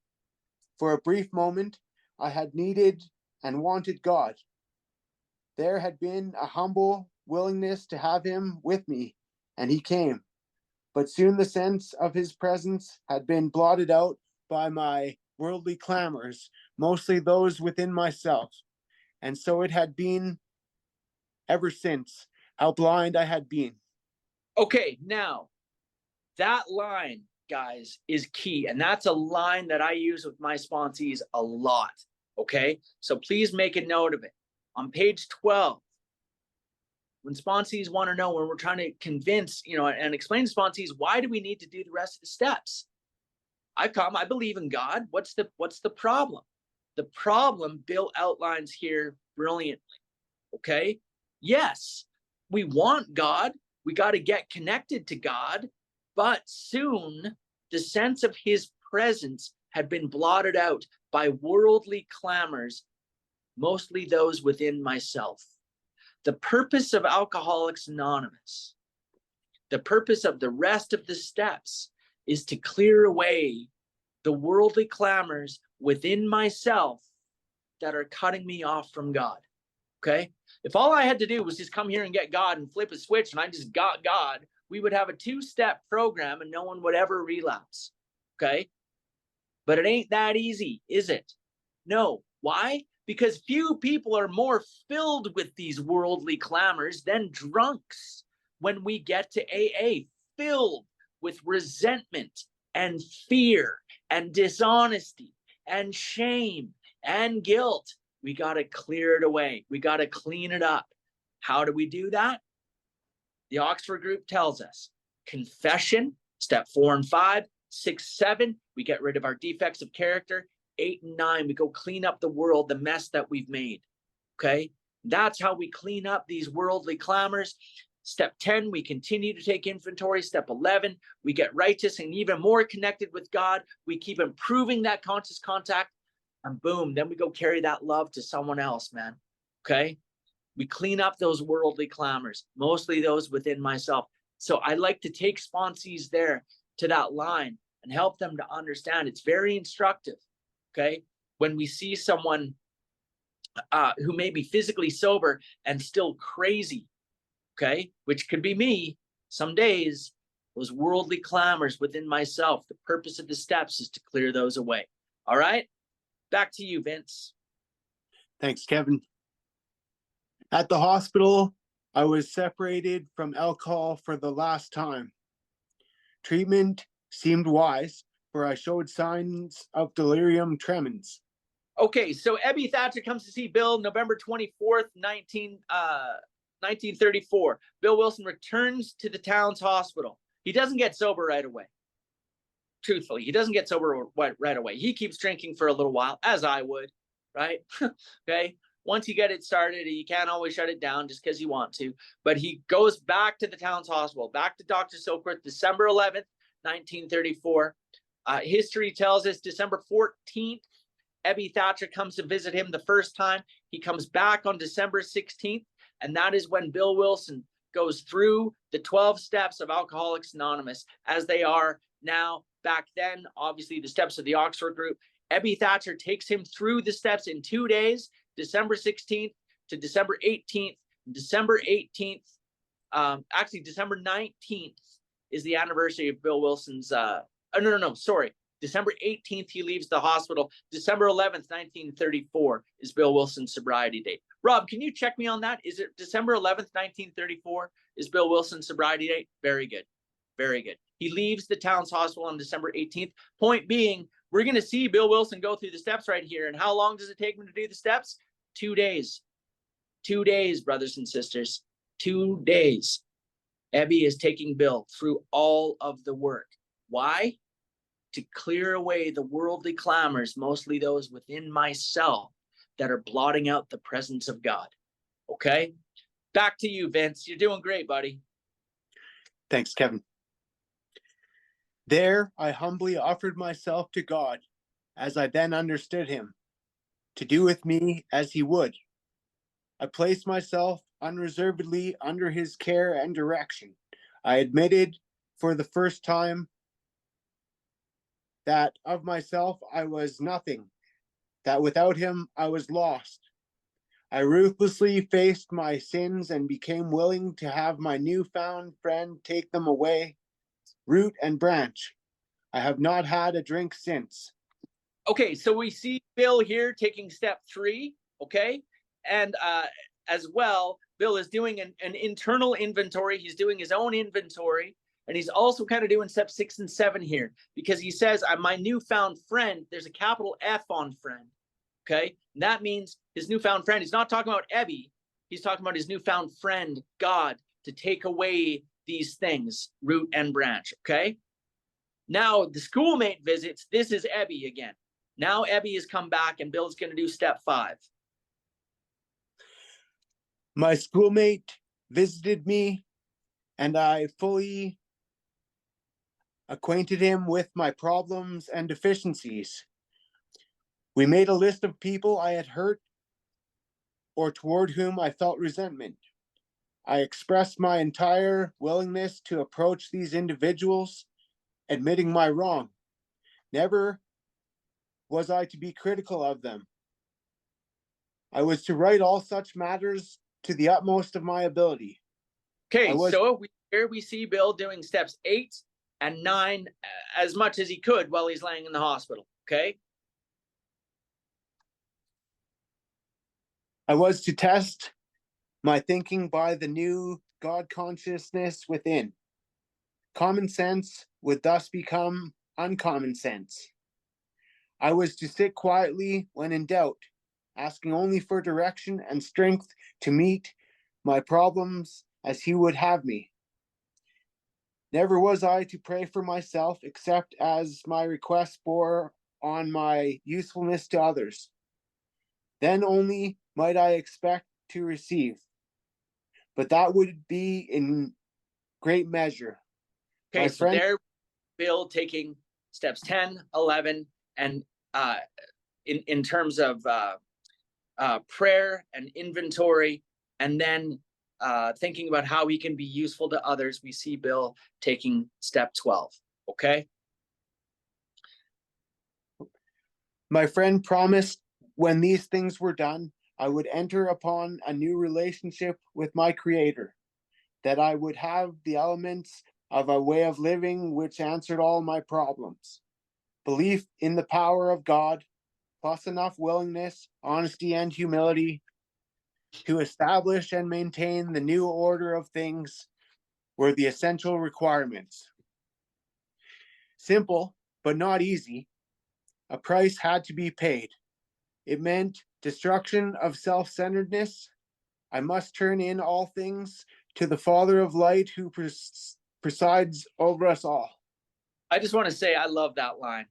For a brief moment, I had needed and wanted God. There had been a humble willingness to have him with me, and he came. But soon the sense of his presence had been blotted out by my worldly clamors, mostly those within myself. And so it had been ever since, how blind I had been. Okay, now, that line, guys, is key. And that's a line that I use with my sponsees a lot. Okay, so please make a note of it. On page 12, when sponsees want to know, when we're trying to convince, and explain to sponsees, why do we need to do the rest of the steps? I believe in God. What's the problem? The problem Bill outlines here brilliantly. Okay, yes, we want God. We got to get connected to God, but soon the sense of his presence had been blotted out by worldly clamors, mostly those within myself. The purpose of Alcoholics Anonymous, the purpose of the rest of the steps, is to clear away the worldly clamors within myself that are cutting me off from God. Okay? If all I had to do was just come here and get God and flip a switch and I just got God, we would have a 2-step program and no one would ever relapse. Okay? But it ain't that easy, is it? No. Why? Because few people are more filled with these worldly clamors than drunks when we get to AA, filled with resentment and fear and dishonesty and shame and guilt. We got to clear it away. We got to clean it up. How do we do that? The Oxford group tells us confession, step 4 and 5, 6, 7, we get rid of our defects of character. 8 and 9, we go clean up the world, the mess that we've made. Okay, that's how we clean up these worldly clamors. Step 10, we continue to take inventory. Step 11, we get righteous and even more connected with God. We keep improving that conscious contact, and boom, then we go carry that love to someone else, man. Okay, we clean up those worldly clamors, mostly those within myself. So I like to take sponsees there to that line and help them to understand. It's very instructive. Okay, when we see someone who may be physically sober and still crazy, okay, which could be me some days, those worldly clamors within myself, the purpose of the steps is to clear those away. All right, back to you, Vince. Thanks, Kevin. At the hospital, I was separated from alcohol for the last time. Treatment seemed wise, for I showed signs of delirium tremens. Okay, so Ebby Thatcher comes to see Bill November 24th, 1934. Bill Wilson returns to the town's hospital. He doesn't get sober right away. Truthfully, he doesn't get sober right away. He keeps drinking for a little while, as I would, right? Okay, once you get it started, you can't always shut it down just because you want to. But he goes back to the town's hospital, back to Dr. Silkworth, December 11th, 1934. History tells us December 14th, Ebby Thatcher comes to visit him the first time. He comes back on December 16th, and that is when Bill Wilson goes through the 12 steps of Alcoholics Anonymous as they are now. Back then, obviously, the steps of the Oxford group. Ebby Thatcher takes him through the steps in 2 days, December 16th to December 18th. December 18th, actually December 19th is the anniversary of Bill Wilson's, no, sorry. December 18th, he leaves the hospital. December 11th, 1934 is Bill Wilson's sobriety date. Rob, can you check me on that? Is it December 11th, 1934 is Bill Wilson's sobriety date? Very good. Very good. He leaves the town's hospital on December 18th. Point being, we're going to see Bill Wilson go through the steps right here. And how long does it take him to do the steps? 2 days. 2 days, brothers and sisters. 2 days. Ebby is taking Bill through all of the work. Why? To clear away the worldly clamors, mostly those within myself that are blotting out the presence of God. Okay? Back to you, Vince. You're doing great, buddy. Thanks, Kevin. There I humbly offered myself to God, as I then understood him, to do with me as he would. I placed myself unreservedly under his care and direction. I admitted for the first time that of myself I was nothing, that without him I was lost. I ruthlessly faced my sins and became willing to have my newfound friend take them away, root and branch. I have not had a drink since. Okay, so we see Bill here taking step 3, okay? And as well, Bill is doing an internal inventory. He's doing his own inventory. And he's also kind of doing step 6 and 7 here, because he says, my newfound friend, there's a capital F on friend, okay? And that means his newfound friend. He's not talking about Ebby. He's talking about his newfound friend, God, to take away these things, root and branch, okay? Now, the schoolmate visits, this is Ebby again. Now Ebby has come back and Bill's going to do step 5. My schoolmate visited me and I fully acquainted him with my problems and deficiencies. We made a list of people I had hurt or toward whom I felt resentment. I expressed my entire willingness to approach these individuals, admitting my wrong. Never was I to be critical of them. I was to write all such matters to the utmost of my ability. Okay, so here we see Bill doing steps 8 and 9 as much as he could while he's laying in the hospital, okay? I was to test my thinking by the new God consciousness within. Common sense would thus become uncommon sense. I was to sit quietly when in doubt, asking only for direction and strength to meet my problems as he would have me. Never was I to pray for myself except as my request bore on my usefulness to others. Then only might I expect to receive, but that would be in great measure. Okay, so there, Bill taking steps 10, 11, and in terms of prayer and inventory, and then thinking about how he can be useful to others, we see Bill taking step 12, okay? My friend promised when these things were done, I would enter upon a new relationship with my Creator, that I would have the elements of a way of living which answered all my problems. Belief in the power of God, plus enough willingness, honesty, and humility to establish and maintain the new order of things were the essential requirements. Simple, but not easy. A price had to be paid. It meant destruction of self-centeredness. I must turn in all things to the Father of light who presides over us all. I just want to say I love that line.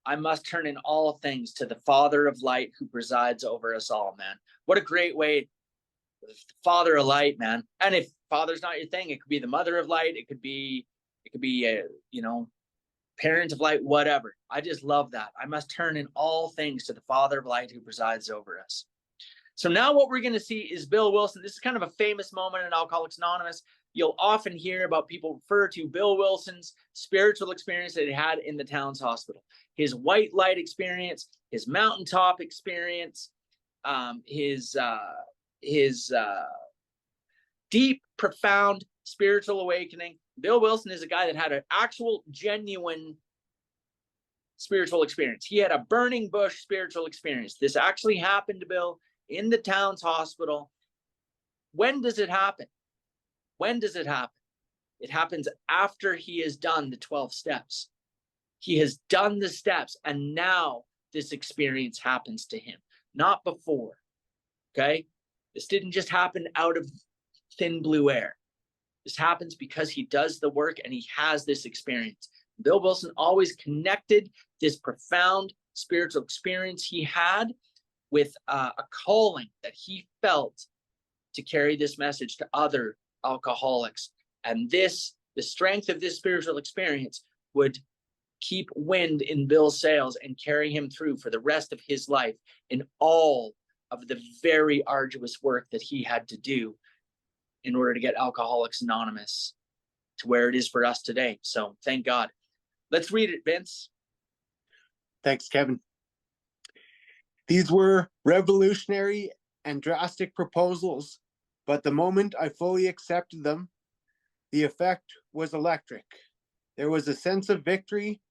I must turn in all things to the Father of light who presides over us all, man. What a great way. Father of light, man. And if Father's not your thing, it could be the Mother of light. It could be parent of light, whatever. I just love that. I must turn in all things to the Father of light who presides over us. So now what we're going to see is Bill Wilson. This is kind of a famous moment in Alcoholics Anonymous. You'll often hear about people refer to Bill Wilson's spiritual experience that he had in the town's hospital. His white light experience, his mountaintop experience, his deep, profound spiritual awakening. Bill Wilson is a guy that had an actual, genuine spiritual experience. He had a burning bush spiritual experience. This actually happened to Bill in the town's hospital. When does it happen? When does it happen? It happens after he has done the 12 steps. He has done the steps, and now this experience happens to him, not before. Okay? This didn't just happen out of thin blue air. This happens because he does the work and he has this experience. Bill Wilson always connected this profound spiritual experience he had with a calling that he felt to carry this message to other alcoholics. And this, the strength of this spiritual experience would keep wind in Bill's sails and carry him through for the rest of his life in all of the very arduous work that he had to do in order to get Alcoholics Anonymous to where it is for us today. So thank God. Let's read it, Vince. Thanks, Kevin. These were revolutionary and drastic proposals, but the moment I fully accepted them, the effect was electric. There was a sense of victory,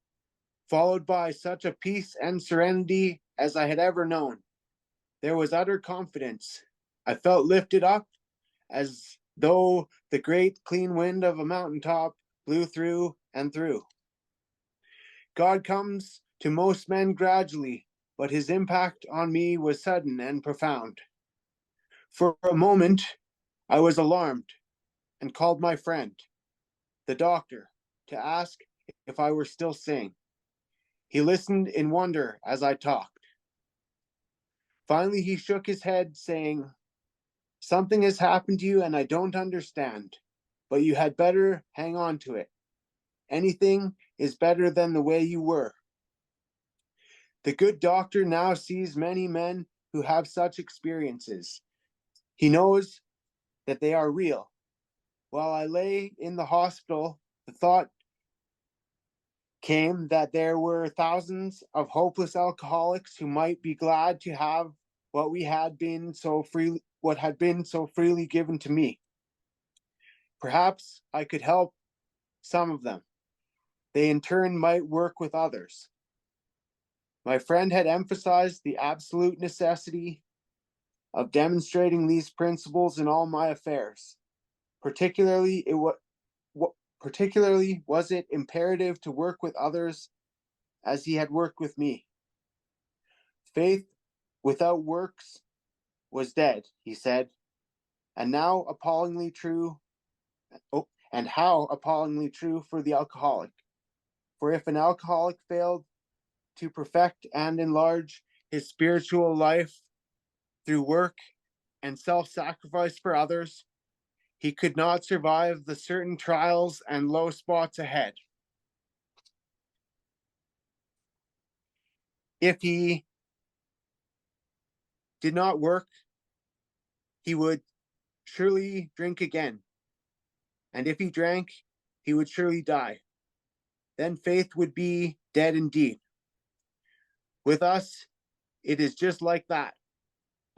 followed by such a peace and serenity as I had ever known. There was utter confidence. I felt lifted up as though the great clean wind of a mountaintop blew through and through. God comes to most men gradually, but his impact on me was sudden and profound. For a moment, I was alarmed and called my friend, the doctor, to ask if I were still sane. He listened in wonder as I talked. Finally, he shook his head, saying, "Something has happened to you and I don't understand, but you had better hang on to it. Anything is better than the way you were." The good doctor now sees many men who have such experiences. He knows that they are real. While I lay in the hospital, the thought came that there were thousands of hopeless alcoholics who might be glad to have what had been so freely given to me. Perhaps I could help some of them. They in turn might work with others. My friend had emphasized the absolute necessity of demonstrating these principles in all my affairs. Particularly was it imperative to work with others as he had worked with me. Faith without works was dead, he said, and how appallingly true for the alcoholic. For if an alcoholic failed to perfect and enlarge his spiritual life through work and self-sacrifice for others, he could not survive the certain trials and low spots ahead. If he did not work, he would surely drink again. And if he drank, he would surely die. Then faith would be dead indeed. With us, it is just like that.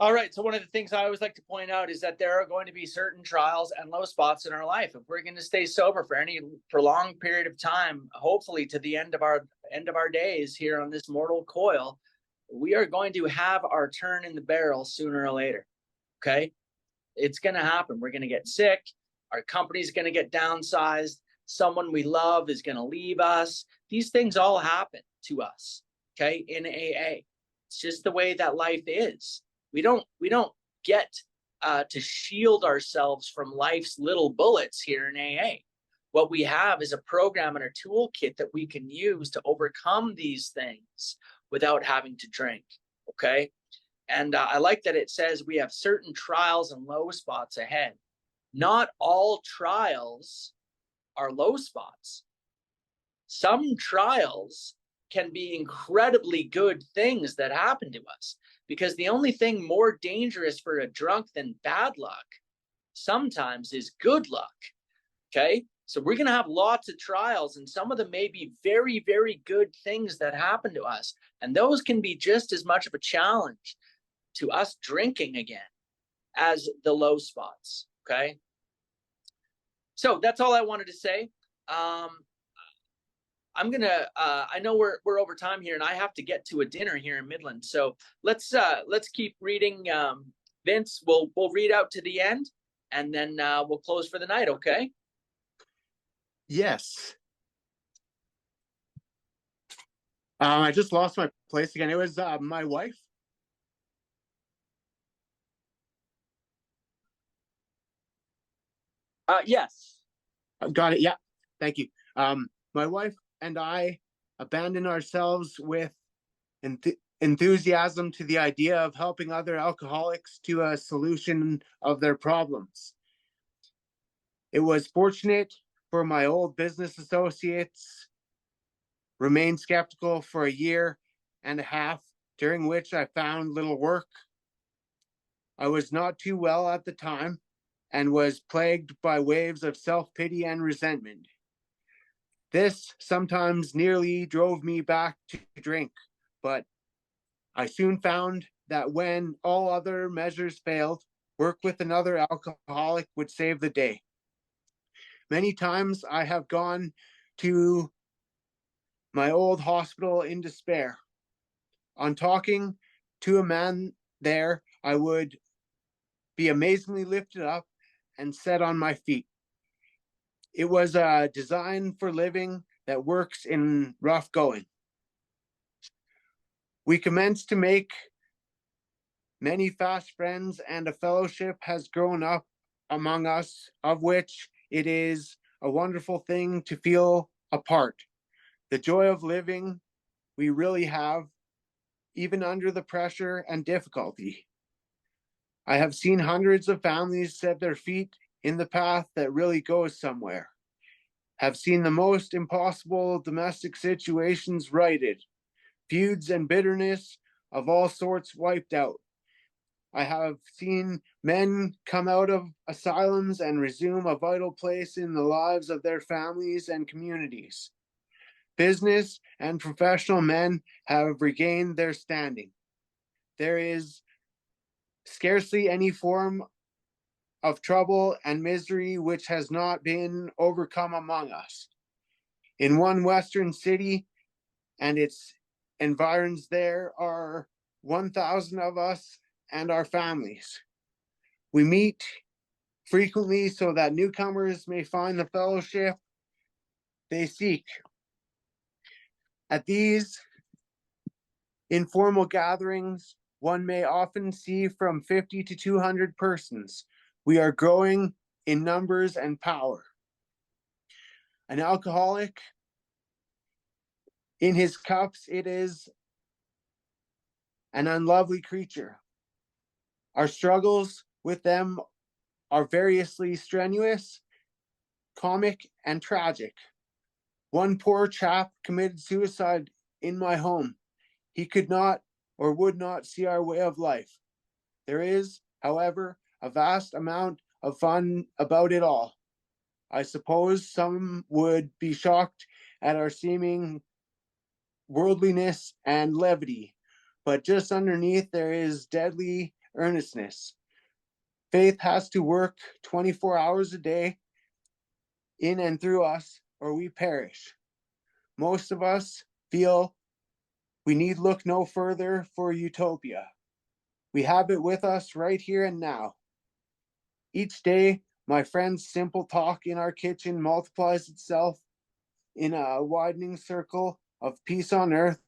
All right. So one of the things I always like to point out is that there are going to be certain trials and low spots in our life. If we're going to stay sober for any prolonged period of time, hopefully to the end of our days here on this mortal coil, we are going to have our turn in the barrel sooner or later. Okay? It's going to happen. We're going to get sick. Our company's going to get downsized. Someone we love is going to leave us. These things all happen to us. Okay? In AA. It's just the way that life is. We don't get to shield ourselves from life's little bullets here in AA. What we have is a program and a toolkit that we can use to overcome these things without having to drink, okay? And I like that it says we have certain trials and low spots ahead. Not all trials are low spots. Some trials can be incredibly good things that happen to us. Because the only thing more dangerous for a drunk than bad luck sometimes is good luck, okay? So we're going to have lots of trials, and some of them may be very, very good things that happen to us. And those can be just as much of a challenge to us drinking again as the low spots, okay? So that's all I wanted to say. I'm gonna. I know we're over time here, and I have to get to a dinner here in Midland. So let's keep reading. Vince, we'll read out to the end, and then we'll close for the night. Okay. Yes. I just lost my place again. It was my wife. Yes. Got it. Yeah. Thank you. My wife and I abandoned ourselves with enthusiasm to the idea of helping other alcoholics to a solution of their problems. It was fortunate for my old business associates remained skeptical for a year and a half, during which I found little work. I was not too well at the time and was plagued by waves of self-pity and resentment. This sometimes nearly drove me back to drink, but I soon found that when all other measures failed, work with another alcoholic would save the day. Many times I have gone to my old hospital in despair. On talking to a man there, I would be amazingly lifted up and set on my feet. It was a design for living that works in rough going. We commenced to make many fast friends, and a fellowship has grown up among us, of which it is a wonderful thing to feel a part. The joy of living we really have, even under the pressure and difficulty. I have seen hundreds of families set their feet in the path that really goes somewhere. Have seen the most impossible domestic situations righted, feuds and bitterness of all sorts wiped out. I have seen men come out of asylums and resume a vital place in the lives of their families and communities. Business and professional men have regained their standing. There is scarcely any form of trouble and misery which has not been overcome among us. In one Western city and its environs, there are 1,000 of us and our families. We meet frequently so that newcomers may find the fellowship they seek. At these informal gatherings, one may often see from 50 to 200 persons. We are growing in numbers and power. An alcoholic, in his cups, it is an unlovely creature. Our struggles with them are variously strenuous, comic, and tragic. One poor chap committed suicide in my home. He could not or would not see our way of life. There is, however, a vast amount of fun about it all. I suppose some would be shocked at our seeming worldliness and levity, but just underneath there is deadly earnestness. Faith has to work 24 hours a day in and through us, or we perish. Most of us feel we need look no further for utopia. We have it with us right here and now. Each day, my friend's simple talk in our kitchen multiplies itself in a widening circle of peace on earth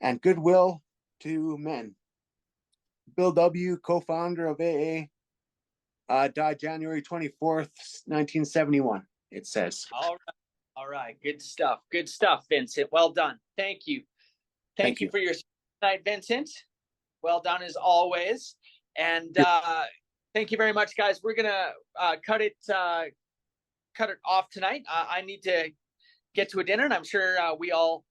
and goodwill to men. Bill W., co-founder of AA, died January 24th, 1971, it says. All right. Good stuff. Good stuff, Vincent. Well done. Thank you. Thank you for your night, Vincent. Well done as always. And thank you very much, guys. We're gonna cut it off tonight. I need to get to a dinner, and I'm sure we all